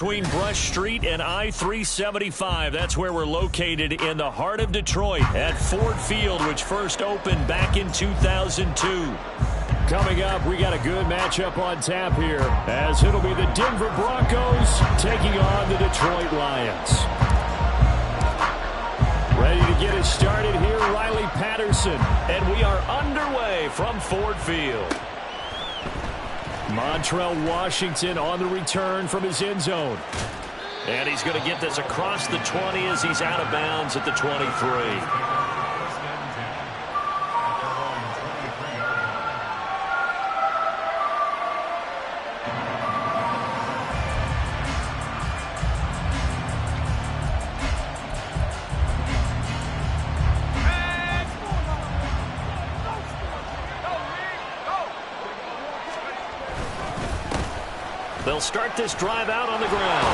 Between Brush Street and I-375, that's where we're located in the heart of Detroit at Ford Field, which first opened back in 2002. Coming up, we got a good matchup on tap here, as it'll be the Denver Broncos taking on the Detroit Lions. Ready to get us started here, Riley Patterson, and we are underway from Ford Field. Montrell Washington on the return from his end zone. And he's going to get this across the 20 as he's out of bounds at the 23. They'll start this drive out on the ground.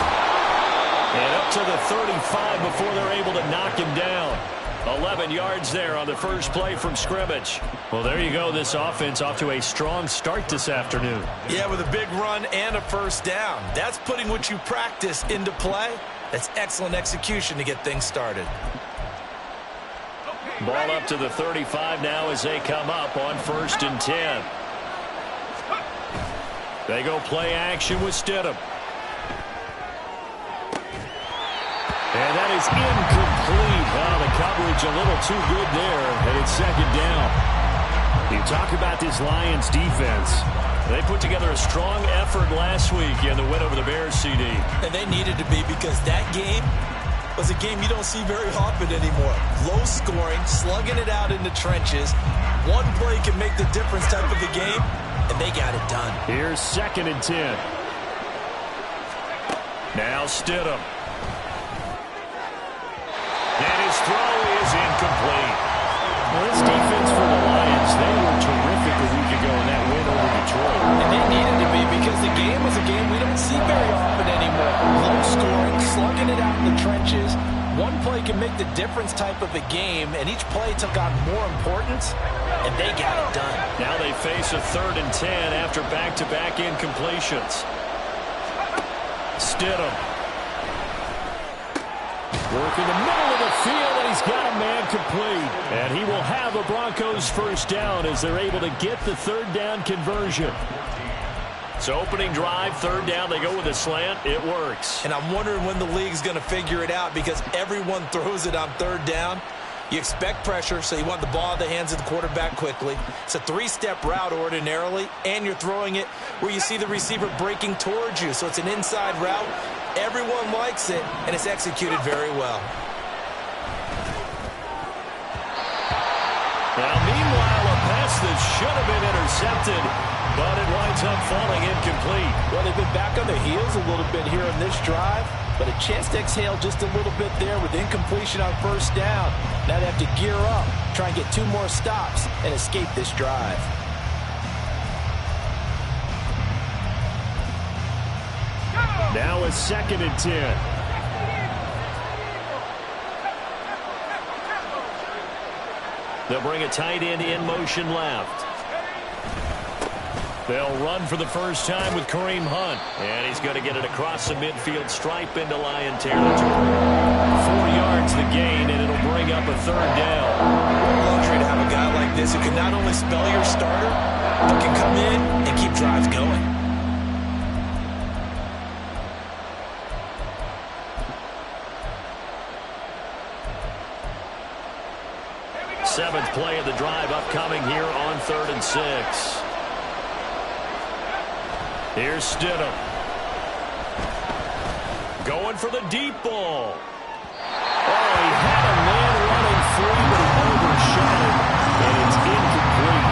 And up to the 35 before they're able to knock him down. 11 yards there on the first play from scrimmage. Well, there you go. This offense off to a strong start this afternoon. Yeah, with a big run and a first down. That's putting what you practice into play. That's excellent execution to get things started. Ball up to the 35 now as they come up on 1st and 10. They go play action with Stidham. And that is incomplete. Oh, the coverage a little too good there, and it's 2nd down. You talk about this Lions defense. They put together a strong effort last week in the win over the Bears, CD. And they needed to be, because that game was a game you don't see very often anymore. Low scoring, slugging it out in the trenches. One play can make the difference type of a game. And they got it done. Here's 2nd and 10. Now Stidham. And his throw is incomplete. Well, this defense for the Lions, they were terrific a week ago in that win over Detroit. And they needed to be, because the game was a game we don't see very often anymore. Low scoring, slugging it out in the trenches. One play can make the difference type of a game, and each play took on more importance, and they got it done. Now they face a 3rd and 10 after back-to-back incompletions. Stidham. Working the middle of the field, and he's got a man complete. And he will have a Broncos first down as they're able to get the 3rd down conversion. So opening drive, 3rd down, they go with a slant. It works. And I'm wondering when the league's going to figure it out, because everyone throws it on 3rd down. You expect pressure, so you want the ball in the hands of the quarterback quickly. It's a 3-step route ordinarily, and you're throwing it where you see the receiver breaking towards you. So it's an inside route. Everyone likes it, and it's executed very well. Now, meanwhile, a pass that should have been intercepted, but it winds up falling incomplete. Well, they've been back on their heels a little bit here on this drive, but a chance to exhale just a little bit there with incompletion on 1st down. Now they have to gear up, try and get 2 more stops, and escape this drive. Now a 2nd and 10. They'll bring a tight end in motion left. They'll run for the first time with Kareem Hunt. And he's going to get it across the midfield stripe into Lion territory. 4 yards the gain, and it'll bring up a 3rd down. Luxury to have a guy like this who can not only spell your starter, but can come in and keep drives going. Seventh play of the drive upcoming here on 3rd and 6. Here's Stidham. Going for the deep ball. Oh, he had a man running free, but he overshot it, and it's incomplete.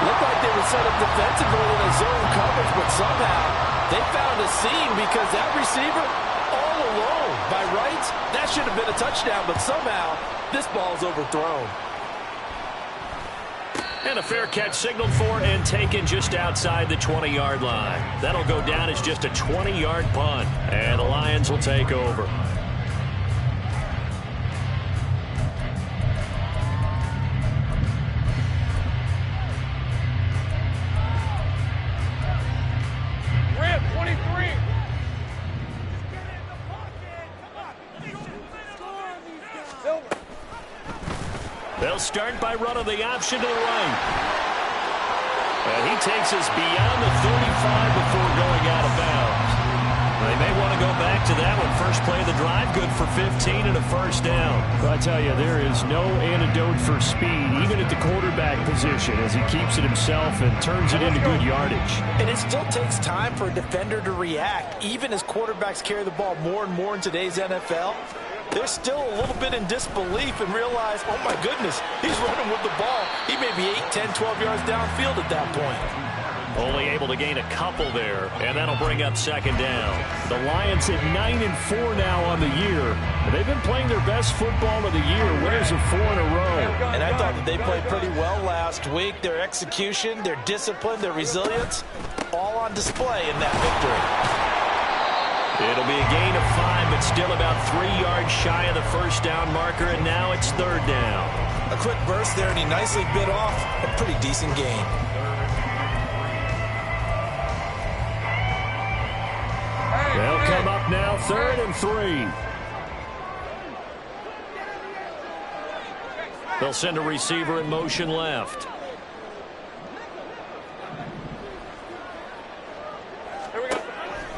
Looked like they were set up defensively in a zone coverage, but somehow they found a seam, because that receiver all alone. By rights, that should have been a touchdown, but somehow this ball's overthrown. And a fair catch signaled for and taken just outside the 20-yard line. That'll go down as just a 20-yard punt, and the Lions will take over. They'll start by running the option to the right. And he takes us beyond the 35 before going out of bounds. They may want to go back to that one. First play of the drive, good for 15 and a first down. Well, I tell you, there is no antidote for speed, even at the quarterback position, as he keeps it himself and turns it into good yardage. And it still takes time for a defender to react. Even as quarterbacks carry the ball more and more in today's NFL, they're still a little bit in disbelief and realize, oh my goodness, he's running with the ball. He may be 8, 10, 12 yards downfield at that point. Only able to gain a couple there, and that'll bring up second down. The Lions at 9-4 now on the year. They've been playing their best football of the year. Winners of 4 in a row. And I thought that they played pretty well last week. Their execution, their discipline, their resilience, all on display in that victory. It'll be a gain of 5, but still about 3 yards shy of the first down marker, and now it's third down. A quick burst there, and he nicely bit off a pretty decent gain. They'll come up now, 3rd and 3. They'll send a receiver in motion left.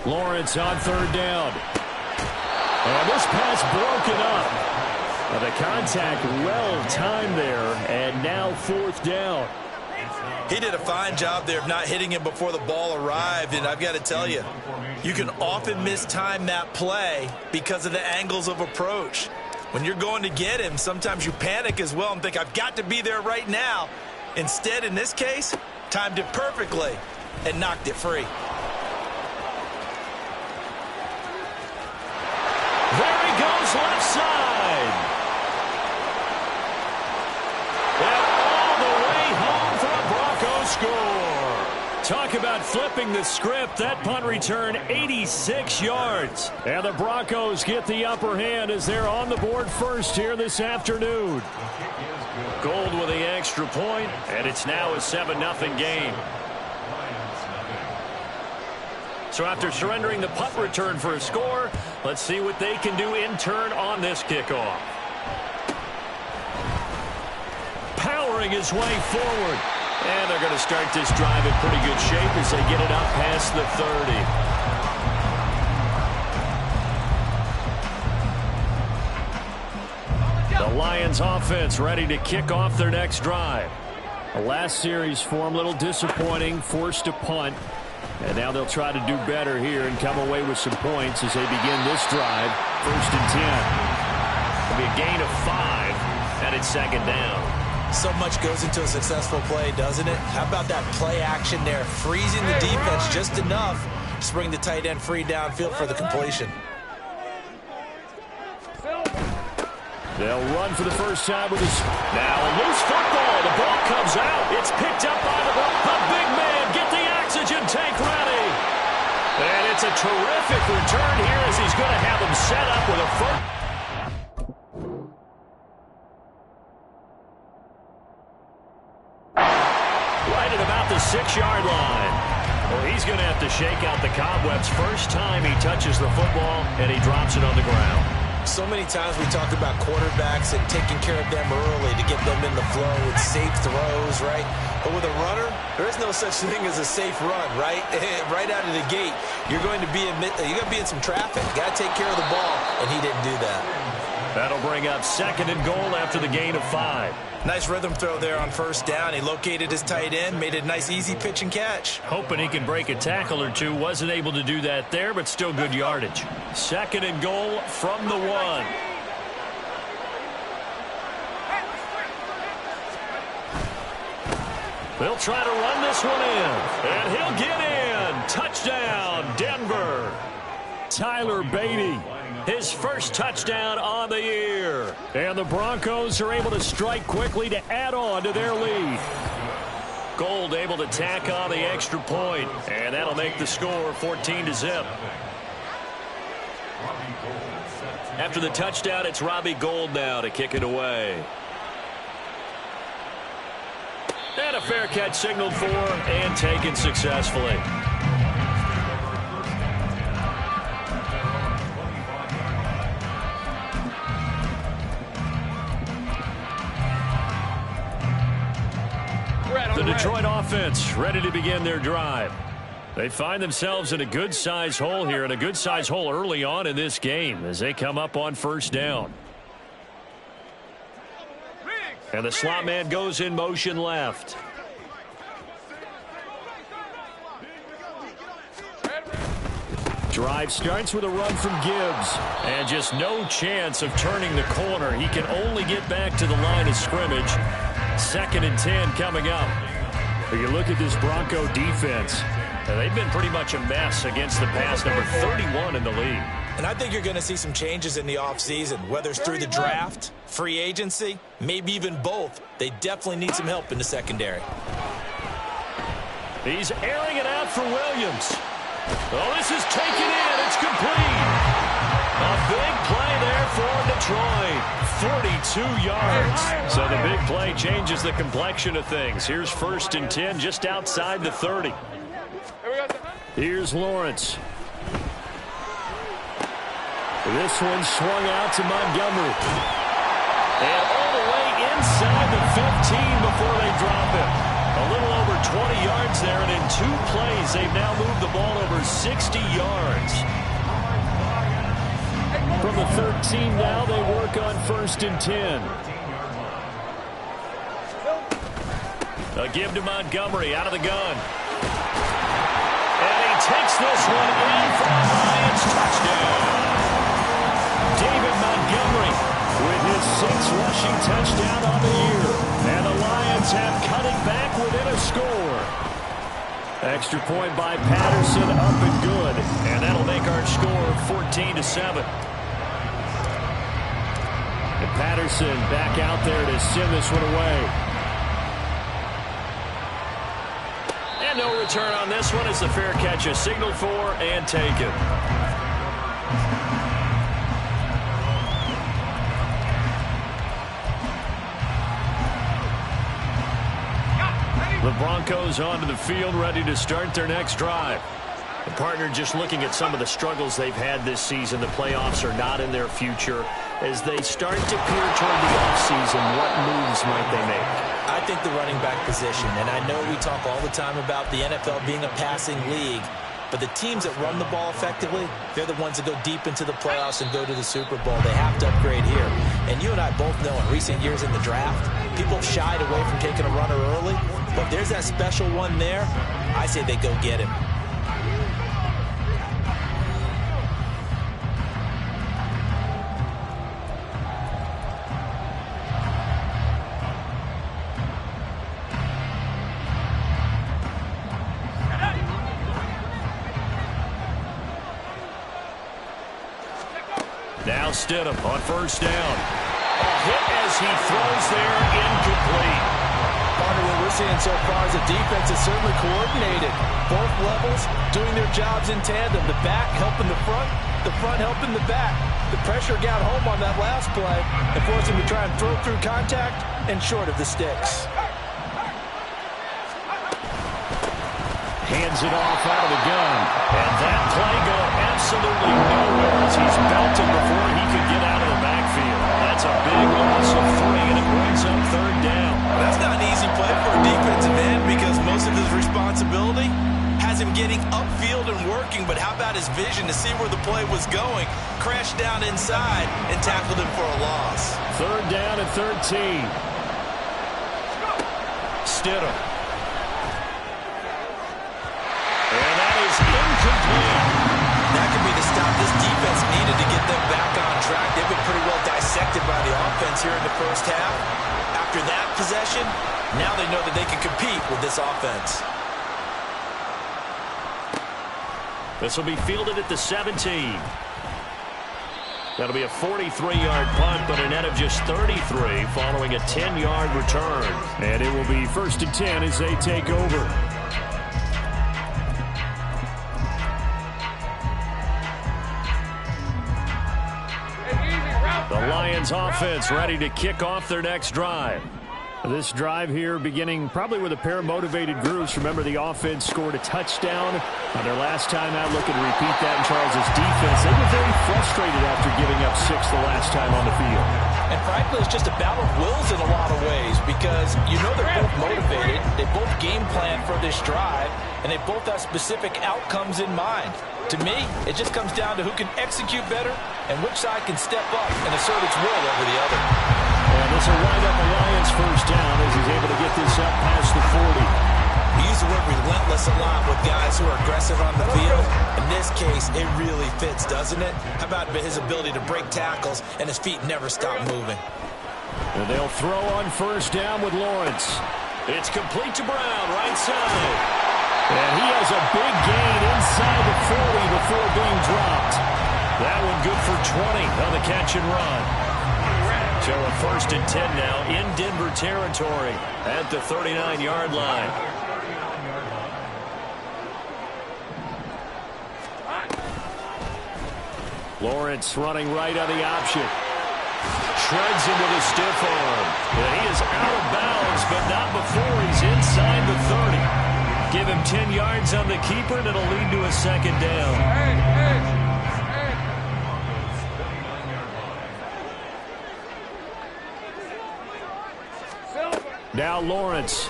Lawrence on 3rd down. And this pass broken up. The contact well timed there, and now 4th down. He did a fine job there of not hitting him before the ball arrived, and I've got to tell you, you can often mistime that play because of the angles of approach. When you're going to get him, sometimes you panic as well and think, I've got to be there right now. Instead, in this case, timed it perfectly and knocked it free. There he goes, left side. And all the way home for a Broncos score. Talk about flipping the script. That punt return, 86 yards. And the Broncos get the upper hand as they're on the board first here this afternoon. Gold with the extra point, and it's now a 7-0 game. So after surrendering the punt return for a score, let's see what they can do in turn on this kickoff. Powering his way forward. And they're going to start this drive in pretty good shape as they get it up past the 30. The Lions offense ready to kick off their next drive. The last series for them, a little disappointing, forced to punt. And now they'll try to do better here and come away with some points as they begin this drive. 1st and 10. It'll be a gain of 5, and it's second down. So much goes into a successful play, doesn't it? How about that play action there? Freezing the defense just enough to bring the tight end free downfield for the completion. They'll run for the first time with this. Now a loose football. The ball comes out. It's picked up by the big man. Get the oxygen tank ready. And it's a terrific return here as he's going to have him set up with a first. Right at about the 6-yard line. Well, he's going to have to shake out the cobwebs first time he touches the football, and he drops it on the ground. So many times we talk about quarterbacks and taking care of them early to get them in the flow with safe throws, right? But with a runner, there is no such thing as a safe run, right? Right out of the gate, you're going to be in some traffic. Got to take care of the ball, and he didn't do that. That'll bring up 2nd and goal after the gain of 5. Nice rhythm throw there on first down. He located his tight end, made it a nice easy pitch and catch. Hoping he can break a tackle or two. Wasn't able to do that there, but still good yardage. 2nd and goal from the 1. They'll try to run this one in. And he'll get in. Touchdown, Denver. Tyler Beatty. His first touchdown on the year. And the Broncos are able to strike quickly to add on to their lead. Gold able to tack on the extra point. And that'll make the score 14-0. After the touchdown, it's Robbie Gould now to kick it away. And a fair catch signaled for and taken successfully. The Detroit offense ready to begin their drive. They find themselves in a good-sized hole here, and a good-sized hole early on in this game as they come up on first down. And the slot man goes in motion left. Drive starts with a run from Gibbs. And just no chance of turning the corner. He can only get back to the line of scrimmage. 2nd and 10 coming up. You look at this Bronco defense. They've been pretty much a mess against the pass, number 31 in the league. And I think you're going to see some changes in the offseason, whether it's through the draft, free agency, maybe even both. They definitely need some help in the secondary. He's airing it out for Williams. Oh, this is taken in. It's complete. A big play there for Detroit. 42 yards. So the big play changes the complexion of things. Here's 1st and 10 just outside the 30. Here's Lawrence. This one swung out to Montgomery. And all the way inside the 15 before they drop him. A little over 20 yards there, and in 2 plays, they've now moved the ball over 60 yards. From the 13 now, they work on 1st and 10. A give to Montgomery out of the gun. And he takes this one in for the Lions touchdown. David Montgomery with his 6th rushing touchdown on the year. And the Lions have cut it back within a score. Extra point by Patterson, up and good. And that'll make our score 14-7. And Patterson back out there to send this one away. And no return on this one as the fair catch is signaled for and taken. The Broncos onto the field, ready to start their next drive. The partner just looking at some of the struggles they've had this season. The playoffs are not in their future. As they start to peer toward the offseason, what moves might they make? I think the running back position, and I know we talk all the time about the NFL being a passing league, but the teams that run the ball effectively, they're the ones that go deep into the playoffs and go to the Super Bowl. They have to upgrade here. And you and I both know in recent years in the draft, people shied away from taking a runner early. But if there's that special one there, I say they go get him. Now Stidham on 1st down. A hit as he throws there, incomplete. Part of what we're seeing so far is the defense is certainly coordinated. Both levels doing their jobs in tandem. The back helping the front helping the back. The pressure got home on that last play and forced him to try and throw through contact and short of the sticks. Hands it off out of the gun. And that play going absolutely nowhere as he's belted before he could get out of the backfield. That's a big loss of 3, and it brings up 3rd down. That's not an easy play for a defensive end because most of his responsibility has him getting upfield and working, but how about his vision to see where the play was going, crashed down inside, and tackled him for a loss. 3rd down and 13. Stidham. And that is incomplete. That could be the stop this defense needed to get them back on track. They've been pretty well dissected by the offense here in the first half. After that possession, now they know that they can compete with this offense. This will be fielded at the 17. That'll be a 43-yard punt, but a net of just 33 following a 10-yard return. And it will be 1st and 10 as they take over. The Lions offense ready to kick off their next drive. This drive here beginning probably with a pair of motivated groups. Remember, the offense scored a touchdown on their last time out, looking to repeat that in Charles's defense. They were very frustrated after giving up 6 mistakes the last time on the field. And frankly, it's just a battle of wills in a lot of ways because you know they're both motivated. They both game plan for this drive, and they both have specific outcomes in mind. To me, it just comes down to who can execute better and which side can step up and assert its will over the other. And this will wind up the Lions' first down as he's able to get this up past the 40. We use the word relentless a lot with guys who are aggressive on the field. In this case, it really fits, doesn't it? How about his ability to break tackles and his feet never stop moving? And they'll throw on first down with Lawrence. It's complete to Brown, right side. And he has a big gain inside the 40 before being dropped. That one good for 20 on the catch and run. So a 1st and 10 now in Denver territory at the 39-yard line. Lawrence running right on the option. Shreds into the stiff arm. And he is out of bounds, but not before he's inside the 30. Give him 10 yards on the keeper, and it'll lead to a second down. Now Lawrence.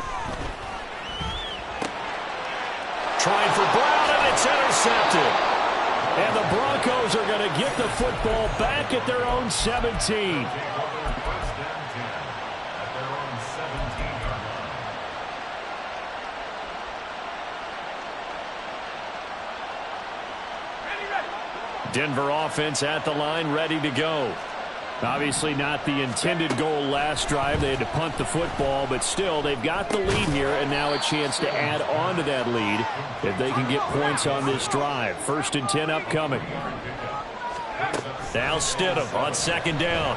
Trying for Brown, and it's intercepted. And the Broncos are going to get the football back at their own 17. Denver offense at the line, ready to go. Obviously not the intended goal last drive. They had to punt the football, but still they've got the lead here, and now a chance to add on to that lead if they can get points on this drive. 1st and 10 upcoming. Now Stidham on second down.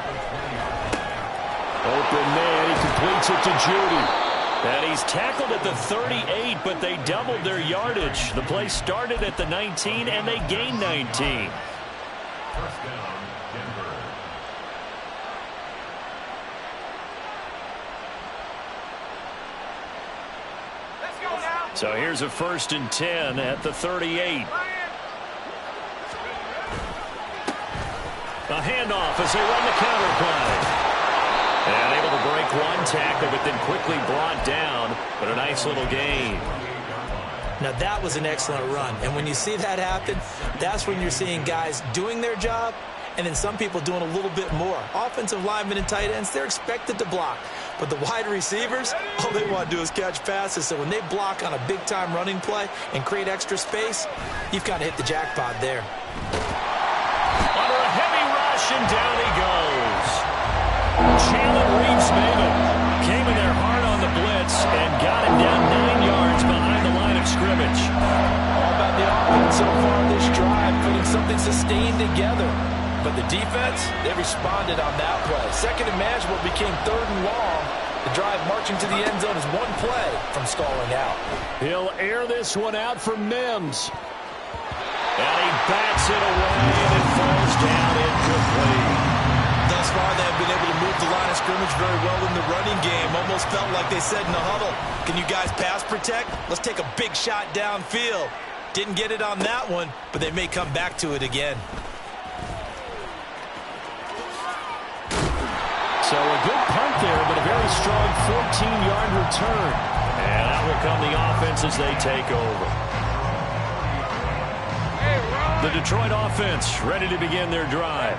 Open man, he completes it to Judy. And he's tackled at the 38, but they doubled their yardage. The play started at the 19, and they gained 19. So here's a 1st and 10 at the 38. A handoff as they run the counter play. And able to break one tackle, but then quickly brought down. But a nice little gain. Now that was an excellent run. And when you see that happen, that's when you're seeing guys doing their job and then some people doing a little bit more. Offensive linemen and tight ends, they're expected to block. But the wide receivers, all they want to do is catch passes. So when they block on a big-time running play and create extra space, you've kind of hit the jackpot there. Under a heavy rush, and down he goes. Chandler Reeves-Maybin came in there hard on the blitz and got him down 9 yards behind the line of scrimmage. All about the offense so far this drive, putting something sustained together. But the defense, they responded on that play. Second and manageable became 3rd and long. The drive marching to the end zone is one play from stalling out. He'll air this one out for Mims. And he bats it away, and it falls down incomplete. Thus far, they have been able to move the line of scrimmage very well in the running game. Almost felt like they said in the huddle, can you guys pass protect? Let's take a big shot downfield. Didn't get it on that one, but they may come back to it again. So a good punt there, but a very strong 14-yard return. And out will come the offense as they take over. The Detroit offense ready to begin their drive.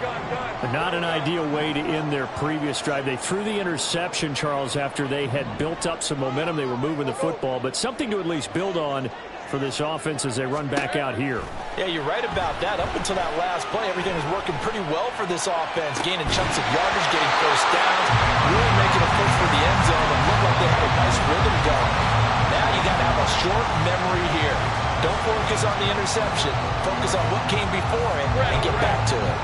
But not an ideal way to end their previous drive. They threw the interception, Charles, after they had built up some momentum. They were moving the football, but something to at least build on for this offense as they run back out here. Yeah, you're right about that. Up until that last play, everything was working pretty well for this offense, gaining chunks of yardage, getting first downs, really making a push for the end zone, and looked like they had a nice rhythm going. Now you got to have a short memory here. Don't focus on the interception. Focus on what came before it and get back to it.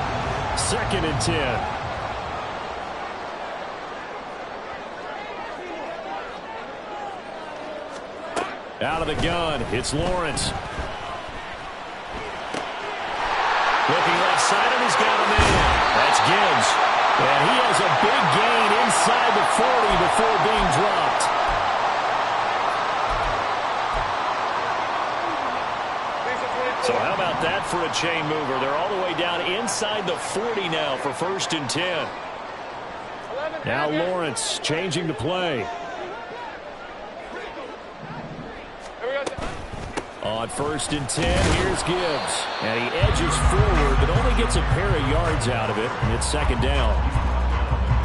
2nd and 10. Out of the gun, it's Lawrence. Looking left side, and he's got him in. That's Gibbs. And he has a big gain inside the 40 before being dropped. So how about that for a chain mover. They're all the way down inside the 40 now for 1st and 10. Now Lawrence changing the play. On 1st and 10, here's Gibbs. And he edges forward, but only gets a pair of yards out of it, and it's 2nd down.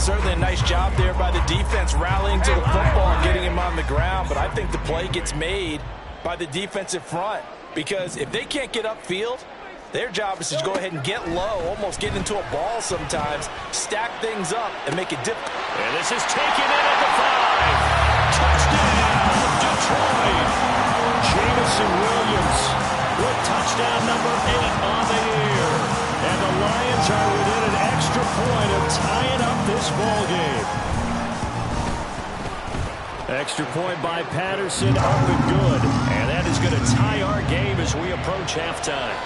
Certainly a nice job there by the defense, rallying to the football and getting him on the ground. But I think the play gets made by the defensive front, because if they can't get upfield, their job is to go ahead and get low, almost get into a ball sometimes, stack things up, and make it difficult. And this is taken in at the 5. Touchdown, Detroit. Jamison Williams with touchdown number 8 on the year. And the Lions are within an extra point of tying up this ball game. Extra point by Patterson, up and good. And that is going to tie our game as we approach halftime.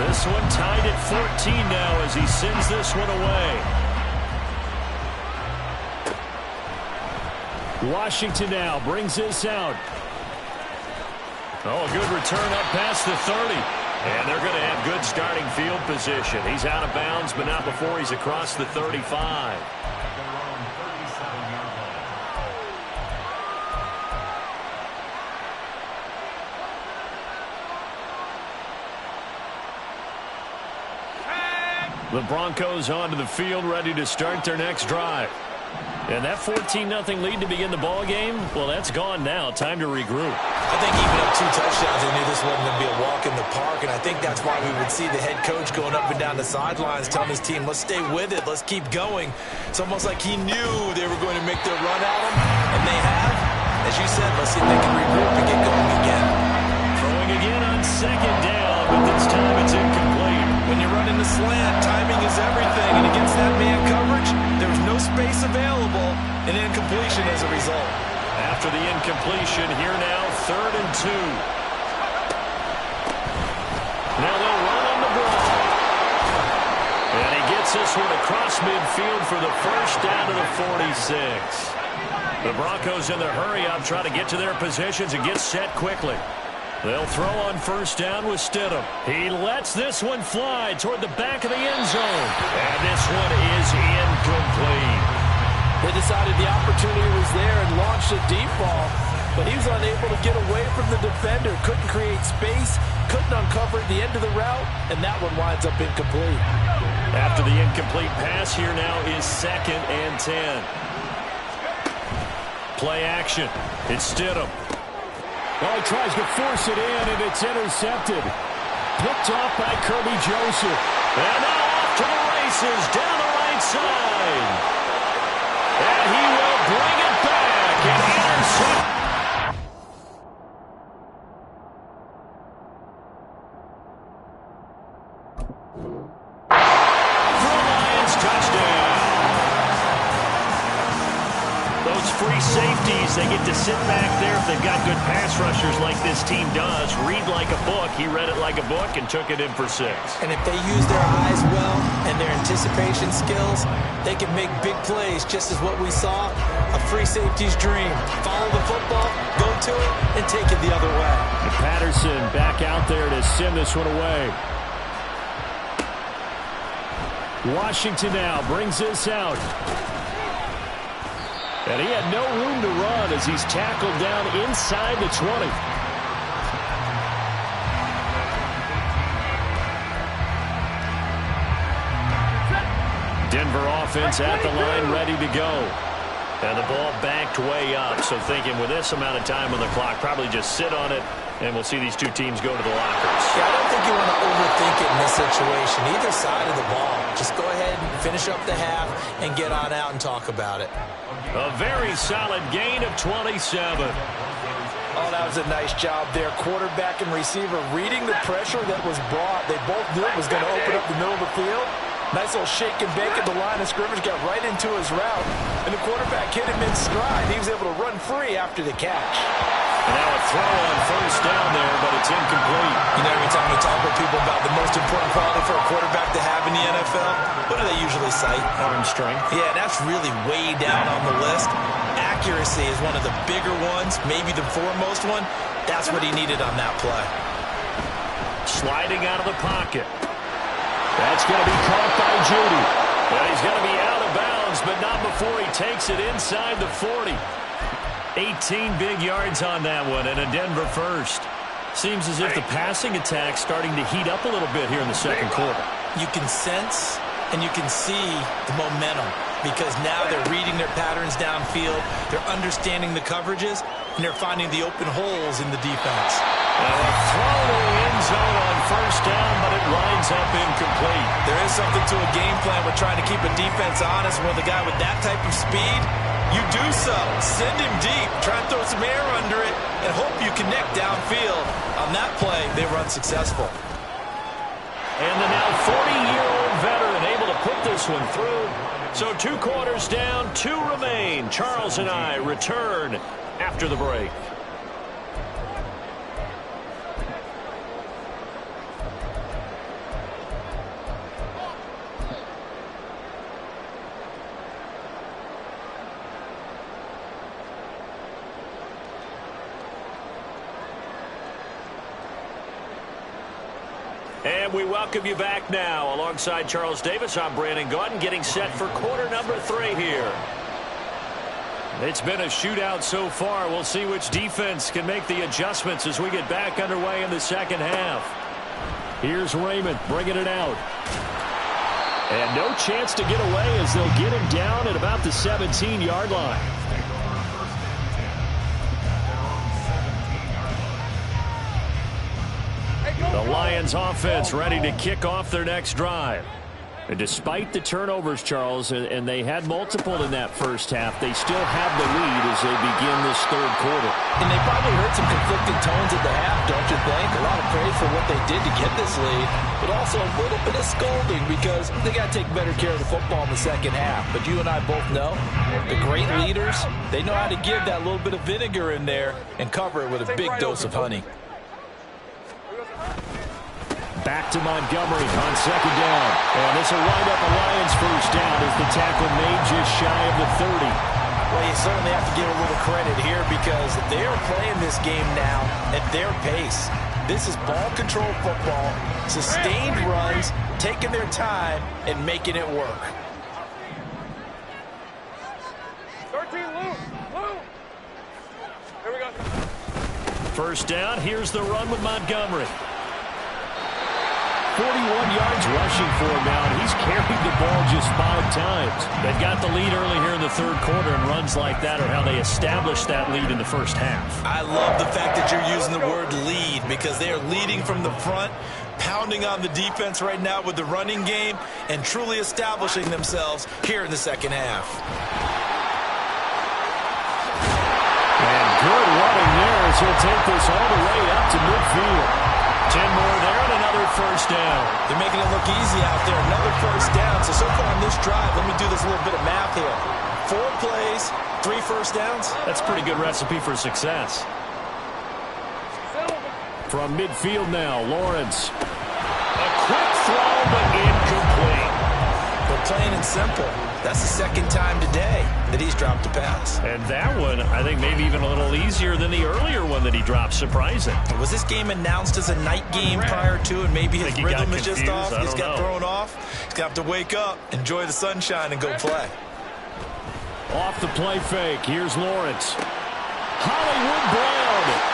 This one tied at 14 now as he sends this one away. Washington now brings this out. Oh, a good return up past the 30. And they're going to have good starting field position. He's out of bounds, but not before he's across the 35. The Broncos onto the field, ready to start their next drive. And that 14-0 lead to begin the ball game, well, that's gone now. Time to regroup. I think even up 2 touchdowns, they knew this wasn't going to be a walk in the park, and I think that's why we would see the head coach going up and down the sidelines telling his team, let's stay with it, let's keep going. It's almost like he knew they were going to make their run at him, and they have. As you said, let's see if they can regroup and get going again. Throwing again on 2nd down, but this time it's incomplete. When you're running the slant, timing is everything, and against that man coverage, there's no space available, and incompletion as a result. After the incompletion, here now, 3rd and 2. Now they'll run on the ball. And he gets this one across midfield for the first down to the 46. The Broncos in their hurry-up try to get to their positions and get set quickly. They'll throw on 1st down with Stidham. He lets this one fly toward the back of the end zone. And this one is incomplete. They decided the opportunity was there and launched a deep ball, but he was unable to get away from the defender. Couldn't create space, couldn't uncover at the end of the route, and that one winds up incomplete. After the incomplete pass, here now is 2nd and 10. Play action. It's Stidham. Oh, he tries to force it in, and it's intercepted. Picked off by Kirby Joseph. And now off to the races down the right side. And he will bring it back and intercept. For a Lions touchdown. Those free safeties, they get to sit back there if they've got good pass rushers like this team does. Read like a book. He read it like a book and took it in for 6. And if they use their eyes well and their anticipation skills, they can make big plays, just as what we saw, a free safety's dream. Follow the football, go to it, and take it the other way. And Patterson back out there to send this one away. Washington now brings this out. And he had no room to run as he's tackled down inside the 20. Denver offense at the line, ready to go. And the ball backed way up. So thinking with this amount of time on the clock, probably just sit on it, and we'll see these two teams go to the lockers. Yeah, I don't think you want to overthink it in this situation. Either side of the ball. Just go ahead and finish up the half and get on out and talk about it. A very solid gain of 27. Oh, that was a nice job there. Quarterback and receiver reading the pressure that was brought. They both knew it was going to open up the middle of the field. Nice little shake and bake at the line of scrimmage, got right into his route, and the quarterback hit him in stride. He was able to run free after the catch. And now a throw on 1st down there, but it's incomplete. You know, every time we talk with people about the most important quality for a quarterback to have in the NFL, what do they usually cite? Arm strength. Yeah, that's really way down on the list. accuracy is one of the bigger ones, maybe the foremost one. That's what he needed on that play. Sliding out of the pocket. That's going to be caught by Judy. And he's going to be out of bounds, but not before he takes it inside the 40. 18 big yards on that one, and a Denver first. Seems as if the passing attack's starting to heat up a little bit here in the second quarter. You can sense and you can see the momentum because now they're reading their patterns downfield, they're understanding the coverages, and they're finding the open holes in the defense. And a throw to the end zone on first down, but it winds up incomplete. There is something to a game plan with trying to keep a defense honest. With a guy with that type of speed, you do so. Send him deep. Try and throw some air under it and hope you connect downfield. On that play, they were unsuccessful. And the now 40-year-old veteran able to put this one through. So 2 quarters down, 2 remain. Charles and I return after the break. And we welcome you back now. Alongside Charles Davis, I'm Brandon Gaudin, getting set for quarter number 3 here. It's been a shootout so far. We'll see which defense can make the adjustments as we get back underway in the second half. Here's Raymond bringing it out. And no chance to get away as they'll get him down at about the 17-yard line. The Lions offense ready to kick off their next drive. And despite the turnovers, Charles, and they had multiple in that first half, they still have the lead as they begin this third quarter. And they probably heard some conflicting tones at the half, don't you think? A lot of praise for what they did to get this lead, but also a little bit of scolding because they got to take better care of the football in the second half. But you and I both know the great leaders, they know how to give that little bit of vinegar in there and cover it with a big dose of honey. Back to Montgomery on second down. And this will wind up a Lions first down as the tackle made just shy of the 30. Well, you certainly have to give a little credit here because they are playing this game now at their pace. This is ball control football, sustained runs, taking their time and making it work. 13, Lou. Here we go. First down, here's the run with Montgomery. 41 yards rushing for him now, and he's carried the ball just 5 times. They've got the lead early here in the third quarter, and runs like that are how they established that lead in the first half. I love the fact that you're using the word lead because they are leading from the front, pounding on the defense right now with the running game, and truly establishing themselves here in the second half. And good running there as he'll take this all the way up to midfield. 10 more there and another first down. They're making it look easy out there. Another first down. So far on this drive, let me do this little bit of math here. 4 plays, 3 first downs. That's a pretty good recipe for success. From midfield now, Lawrence. A quick throw, but incomplete. But plain and simple, that's the second time today that he's dropped a pass. And that one, I think, maybe even a little easier than the earlier one that he dropped. Surprising. Was this game announced as a night game prior to, and maybe his rhythm is just off? He's got thrown off. He's going to have to wake up, enjoy the sunshine, and go play. Off the play fake. Here's Lawrence. Hollywood Brown.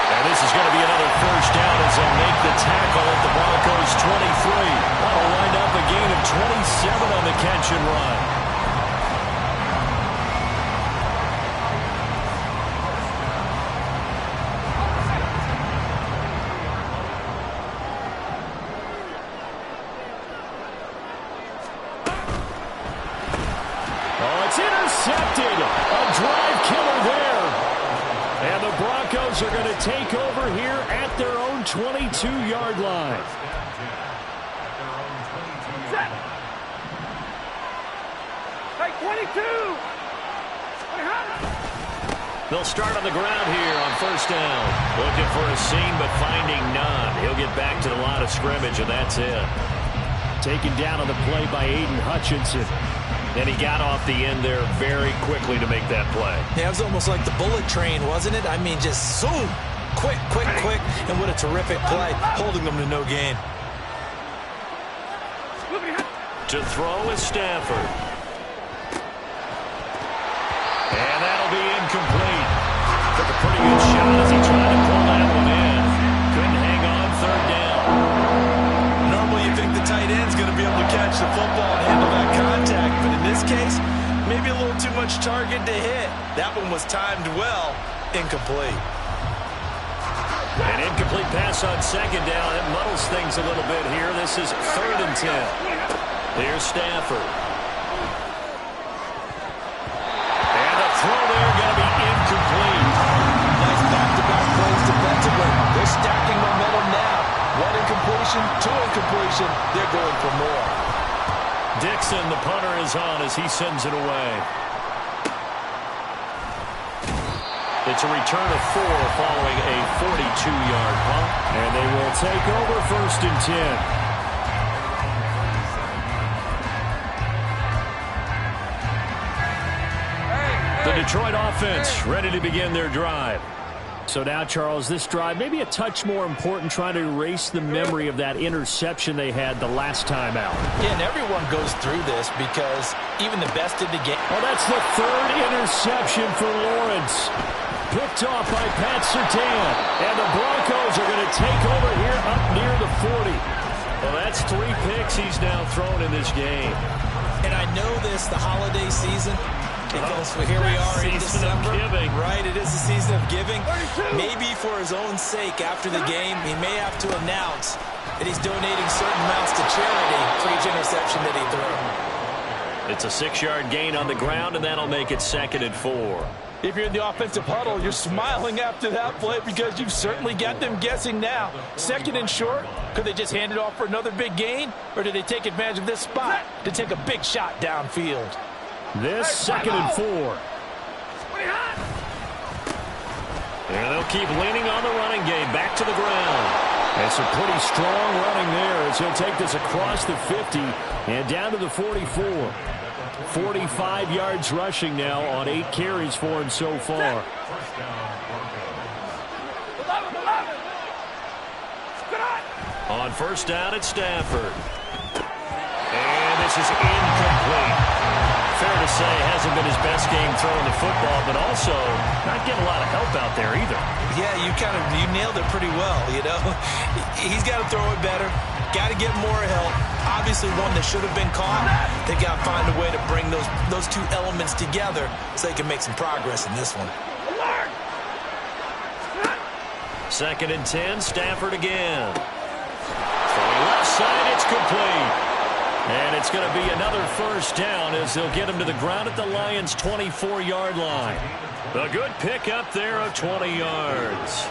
And this is going to be another first down as they'll make the tackle at the Broncos' 23. That'll wind up a gain of 27 on the catch and run. Oh, it's intercepted. A drive killer there. And the Broncos are going to take over here at their own 22-yard line. Set. Hey, 22. They'll start on the ground here on first down. Looking for a seam, but finding none. He'll get back to the line of scrimmage, and that's it. Taken down on the play by Aiden Hutchinson. And he got off the end there very quickly to make that play. Yeah, it was almost like the bullet train, wasn't it? I mean, just zoom. Quick, quick, quick. And what a terrific play, holding them to no gain. To throw is Stafford. And that'll be incomplete. Took a pretty good shot as he tried to pull that one in. Couldn't hang on third down. Normally you think the tight end's going to be able to catch the football and handle that contact, but in this case, maybe a little too much target to hit. That one was timed well, incomplete. An incomplete pass on second down. It muddles things a little bit here. This is 3rd and 10. Here's Stafford. And the throw there going to be incomplete. Nice back-to-back plays defensively. They're stacking momentum now. 1 incompletion, 2 incompletion. They're going for more. Dixon, the punter, is on as he sends it away. It's a return of 4 following a 42-yard punt. And they will take over 1st and 10. The Detroit offense ready to begin their drive. So now, Charles, this drive maybe a touch more important, trying to erase the memory of that interception they had the last time out. Yeah, and everyone goes through this because even the best in the game. Oh, that's the 3rd interception for Lawrence. Picked off by Pat Surtain. And the Broncos are going to take over here up near the 40. Well, that's 3 picks he's now thrown in this game. And I know this, the holiday season, because here we are in December. Right, it is the season of giving. Maybe for his own sake after the game, he may have to announce that he's donating certain amounts to charity for each interception that he threw. It's a 6-yard gain on the ground, and that'll make it 2nd and 4. If you're in the offensive huddle, you're smiling after that play because you've certainly got them guessing now. 2nd and short, could they just hand it off for another big gain? Or did they take advantage of this spot to take a big shot downfield? This 2nd and 4. And they'll keep leaning on the running game. Back to the ground. It's a pretty strong running there as he'll take this across the 50 and down to the 44. 45 yards rushing now on 8 carries for him so far. On 1st down, it's Stafford. And this is incomplete. Fair to say, hasn't been his best game throwing the football, but also not getting a lot of help out there either. Yeah, you nailed it pretty well, you know. He's got to throw it better. Got to get more help. Obviously one that should have been caught. They got to find a way to bring those 2 elements together so they can make some progress in this one. 2nd and 10, Stafford again. Throwing left side, it's complete. And it's going to be another 1st down as they'll get him to the ground at the Lions' 24-yard line. A good pick up there of 20 yards.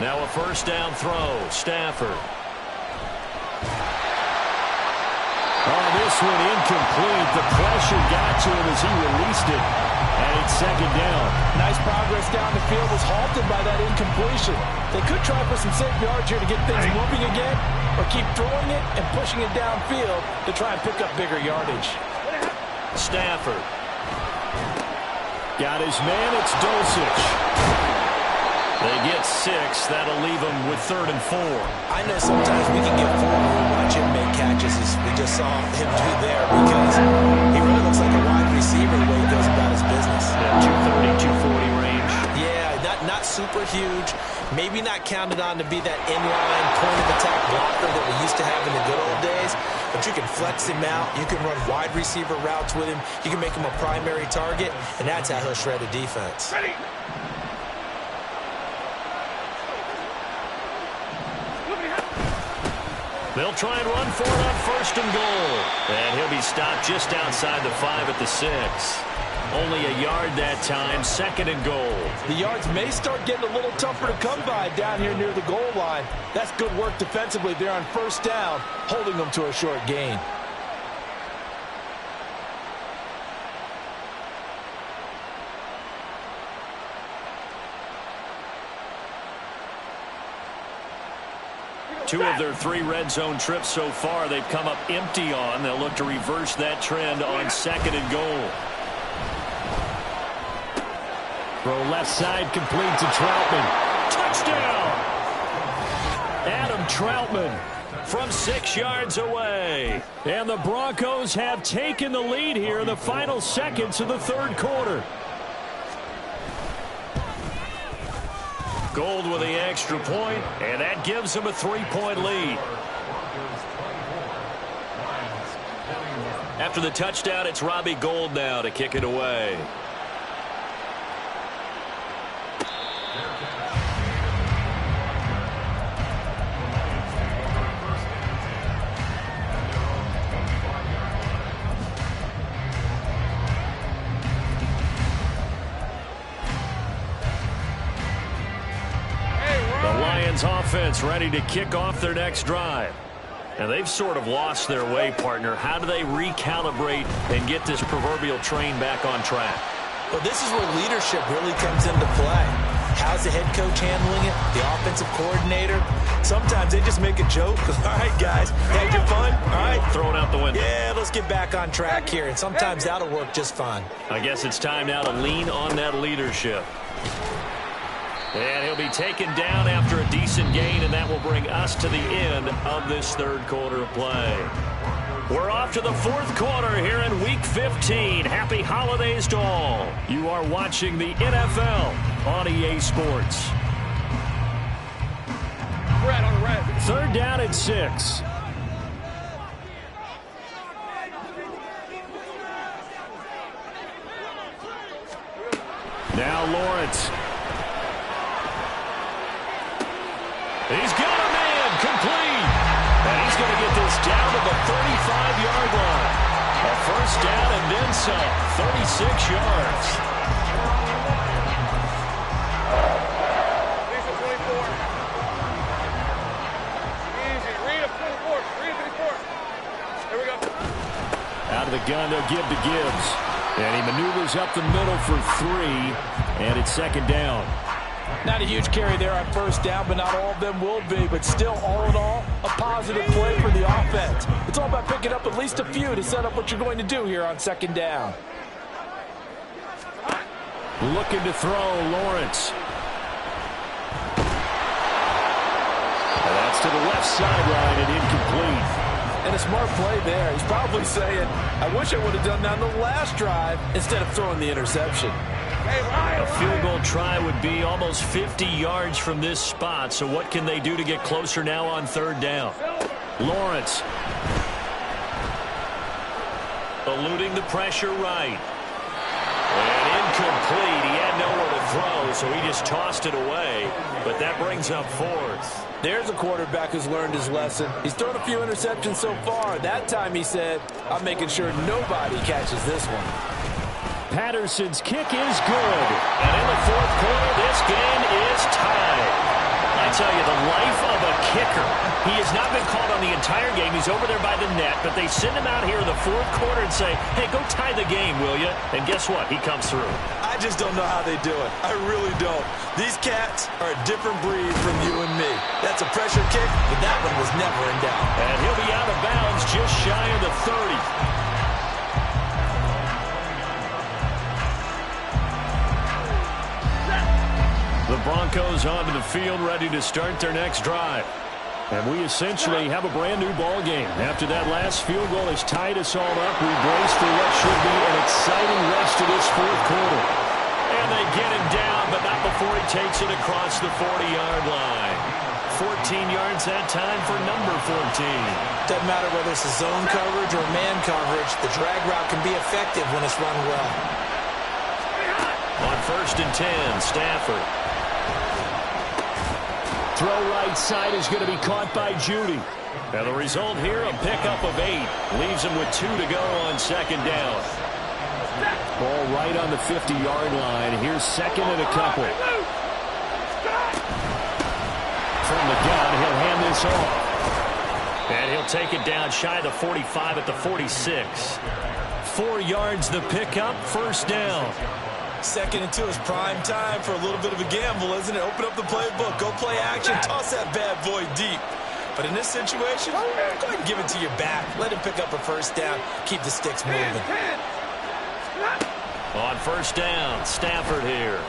Now a 1st down throw. Stafford. Oh, this one incomplete. The pressure got to him as he released it. And it's 2nd down. Nice progress down the field was halted by that incompletion. They could try for some safe yards here to get things moving again, or keep throwing it and pushing it downfield to try and pick up bigger yardage. Stafford. Got his man. It's Dulcich. They get 6. That'll leave them with 3rd and 4. I know sometimes we can get forward when we watch him make catches, as we just saw him do there, because he really looks like a wide receiver the way he goes about his business. Yeah, 230, 240 range. Yeah, not super huge. Maybe not counted on to be that inline point-of-attack blocker that we used to have in the good old days, but you can flex him out. You can run wide receiver routes with him. You can make him a primary target, and that's how he'll shred a defense. Ready. They'll try and run for it on 1st and goal. And he'll be stopped just outside the 5 at the 6. Only a yard that time, 2nd and goal. The yards may start getting a little tougher to come by down here near the goal line. That's good work defensively there on 1st down, holding them to a short gain. 2 of their 3 red zone trips so far, they've come up empty on. They'll look to reverse that trend on 2nd and goal. Throw left side, complete to Troutman. Touchdown! Adam Troutman from 6 yards away. And the Broncos have taken the lead here in the final seconds of the 3rd quarter. Gold with the extra point, and that gives them a 3-point lead. After the touchdown, it's Robbie Gould now to kick it away. Offense ready to kick off their next drive. And they've sort of lost their way, partner. How do they recalibrate and get this proverbial train back on track? Well, this is where leadership really comes into play. How's the head coach handling it? The offensive coordinator? Sometimes they just make a joke. All right, guys, had your fun? All right. Throw it out the window. Yeah, let's get back on track here. And sometimes that'll work just fine. I guess it's time now to lean on that leadership. And he'll be taken down after a decent gain, and that will bring us to the end of this 3rd quarter of play. We're off to the 4th quarter here in Week 15. Happy holidays to all. You are watching the NFL on EA Sports. Red on red. 3rd down and 6. Now Lawrence. He's got a man complete. And he's going to get this down to the 35-yard line. A 1st down and then some. 36 yards. Lisa 24. Easy. Read up 24. Read 24. Here we go. Out of the gun, they'll give to Gibbs. And he maneuvers up the middle for 3. And it's 2nd down. Not a huge carry there on 1st down, but not all of them will be. But still, all in all, a positive play for the offense. It's all about picking up at least a few to set up what you're going to do here on 2nd down. Looking to throw, Lawrence. And that's to the left sideline and incomplete. And a smart play there. He's probably saying, I wish I would have done that on the last drive instead of throwing the interception. A field goal try would be almost 50 yards from this spot. So what can they do to get closer now on 3rd down? Lawrence. Eluding the pressure right. And incomplete. He had nowhere to throw, so he just tossed it away. But that brings up 4th. There's a quarterback who's learned his lesson. He's thrown a few interceptions so far. That time he said, I'm making sure nobody catches this one. Patterson's kick is good. And in the 4th quarter, this game is tied. I tell you, the life of a kicker. He has not been called on the entire game. He's over there by the net, but they send him out here in the 4th quarter and say, hey, go tie the game, will you? And guess what? He comes through. I just don't know how they do it. I really don't. These cats are a different breed from you and me. That's a pressure kick, but that one was never in doubt. And he'll be out of bounds just shy of the 30. The Broncos onto the field ready to start their next drive. And we essentially have a brand new ball game. After that last field goal has tied us all up, we brace for what should be an exciting rest of this 4th quarter. And they get him down, but not before he takes it across the 40-yard line. 14 yards that time for number 14. Doesn't matter whether it's a zone coverage or man coverage, the drag route can be effective when it's run well. On 1st and 10, Stafford. Throw right side is going to be caught by Judy. And the result here, a pickup of 8. Leaves him with 2 to go on 2nd down. Ball right on the 50-yard line. Here's 2nd and a couple. From the gun, he'll hand this off. And he'll take it down shy of the 45 at the 46. 4 yards the pickup, 1st down. 2nd and 2 is prime time for a little bit of a gamble, isn't it? Open up the playbook, go play action, toss that bad boy deep. But in this situation, go ahead and give it to your back. Let him pick up a first down. Keep the sticks moving. On first down, Stafford here.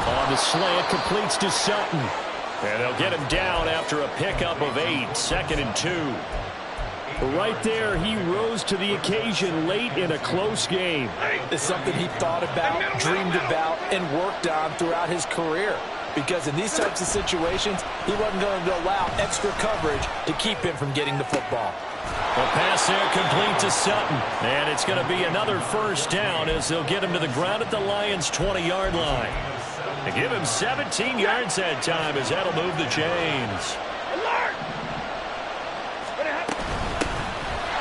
On the slant, completes to Sutton. And they'll get him down after a pickup of 8, 2nd and 2. Right there, he rose to the occasion late in a close game. It's something he thought about, dreamed about, and worked on throughout his career. Because in these types of situations, he wasn't going to allow extra coverage to keep him from getting the football. The pass there complete to Sutton. And it's going to be another first down as they'll get him to the ground at the Lions' 20-yard line. They give him 17 yards that time as that'll move the chains.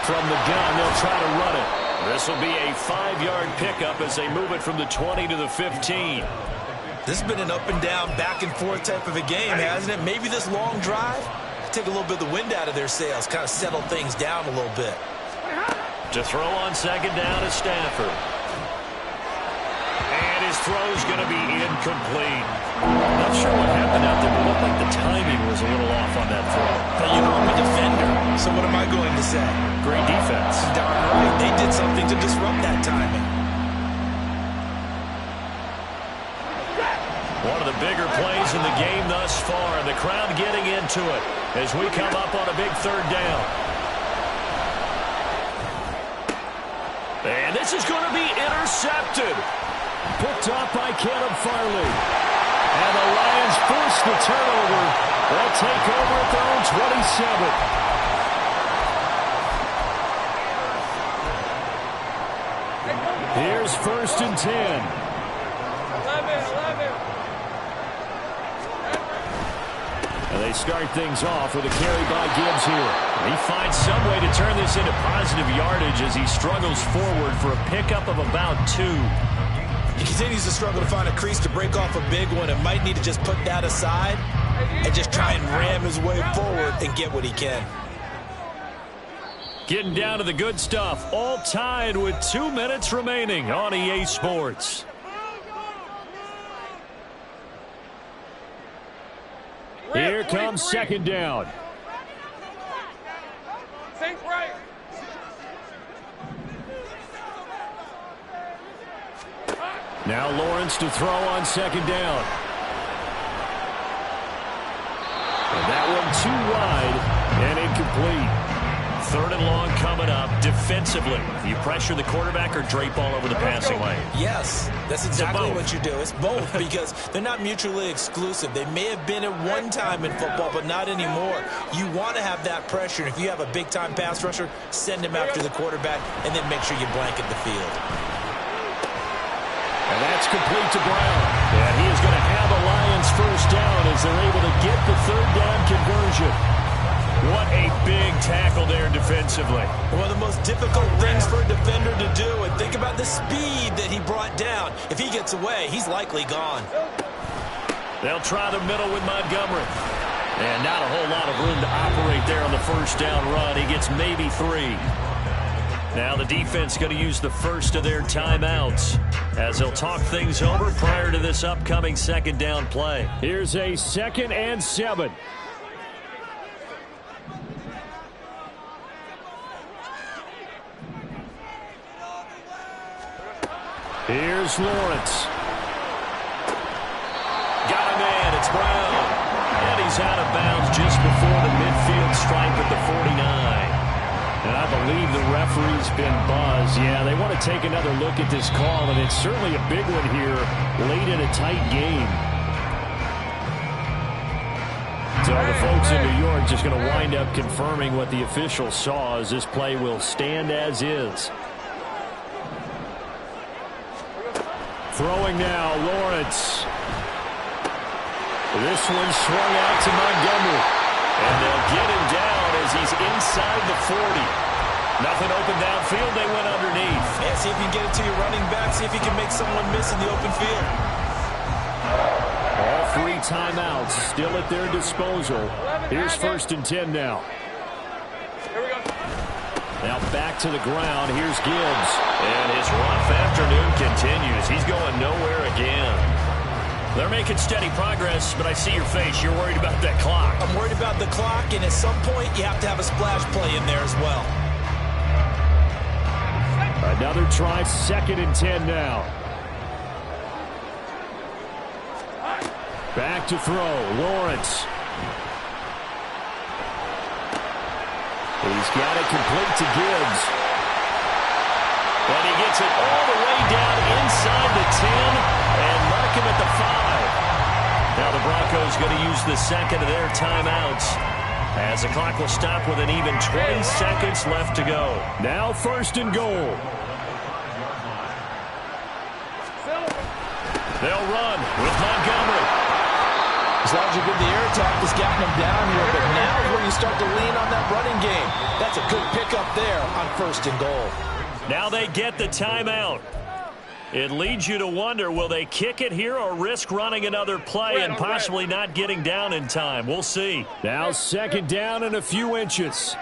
From the gun, they'll try to run it. This will be a 5-yard pickup as they move it from the 20 to the 15. This has been an up-and-down, back-and-forth type of a game, hasn't it? Maybe this long drive, take a little bit of the wind out of their sails, kind of settle things down a little bit. To throw on second down is Stafford. And his throw's going to be incomplete. Not sure what happened out there, but it looked like the timing was a little off on that throw. But you know, I'm a defender, so what am I going to say? Great defense. Darn right. They did something to disrupt that timing. One of the bigger plays in the game thus far, and the crowd getting into it as we come up on a big third down. And this is going to be intercepted. Picked off by Caleb Farley. And the Lions force the turnover. They'll take over at their own 27. Here's 1st and 10. 11. And they start things off with a carry by Gibbs here. He finds some way to turn this into positive yardage as he struggles forward for a pickup of about 2. He continues to struggle to find a crease to break off a big one and might need to just put that aside and just try and ram his way forward and get what he can. Getting down to the good stuff. All tied with 2 minutes remaining on EA Sports. Here comes second down. Think right. Now Lawrence to throw on second down. And that one too wide and incomplete. 3rd and long coming up defensively. You pressure the quarterback or drape all over the passing lane? Yes, that's exactly what you do. It's both because they're not mutually exclusive. They may have been at one time in football, but not anymore. You want to have that pressure. And if you have a big-time pass rusher, send him after the quarterback and then make sure you blanket the field. And that's complete to Brown. And he is going to have a Lions first down as they're able to get the 3rd down conversion. What a big tackle there defensively. One of the most difficult things for a defender to do, and think about the speed that he brought down. If he gets away, he's likely gone. They'll try the middle with Montgomery. And not a whole lot of room to operate there on the first down run. He gets maybe 3. Now the defense going to use the first of their timeouts as they'll talk things over prior to this upcoming second down play. Here's a 2nd and 7. Here's Lawrence. Got him in. It's Brown. And he's out of bounds just before the midfield stripe at the 49. And I believe the referee's been buzzed. Yeah, they want to take another look at this call, and it's certainly a big one here late in a tight game. So the folks in New York just going to wind up confirming what the official saw as this play will stand as is. Throwing now, Lawrence. This one swung out to Montgomery. And they'll get him down as he's inside the 40. Nothing open downfield. They went underneath. Yeah, see if you can get it to your running back. See if you can make someone miss in the open field. All 3 timeouts still at their disposal. Here's 1st and 10 now. Here we go. Now back to the ground. Here's Gibbs. And his rough afternoon continues. He's going nowhere again. They're making steady progress, but I see your face. You're worried about that clock. I'm worried about the clock, and at some point, you have to have a splash play in there as well. Another try, 2nd and 10 now. Back to throw, Lawrence. He's got it complete to Gibbs. And he gets it all the way down inside the 10 and mark him at the 5. Now the Broncos going to use the second of their timeouts as the clock will stop with an even 20 seconds left to go. Now 1st and goal. They'll run with Montgomery. As long as you're good, the air attack is getting them down here, but now is where you start to lean on that running game. That's a good pickup there on 1st and goal. Now they get the timeout. It leads you to wonder, will they kick it here or risk running another play and possibly not getting down in time? We'll see. Now 2nd down and a few inches.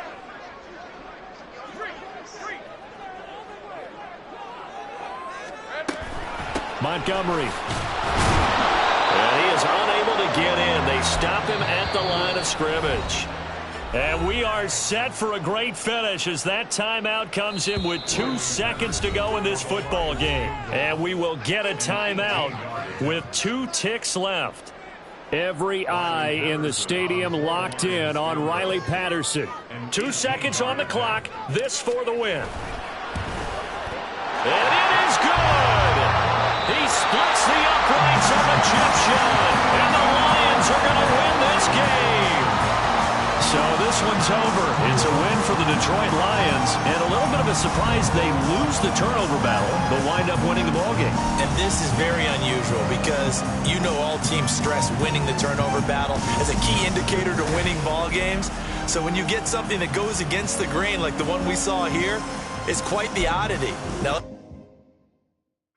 Montgomery. And he is unable to get in. They stop him at the line of scrimmage. And we are set for a great finish as that timeout comes in with 2 seconds to go in this football game. And we will get a timeout with 2 ticks left. Every eye in the stadium locked in on Riley Patterson. 2 seconds on the clock. This for the win. And it is good. He splits the uprights on the chip shot. And the Lions are going to win this game. So this one's over. It's a win for the Detroit Lions, and a little bit of a surprise they lose the turnover battle, but wind up winning the ballgame. And this is very unusual because you know all teams stress winning the turnover battle as a key indicator to winning ball games. So when you get something that goes against the grain like the one we saw here, it's quite the oddity. Now,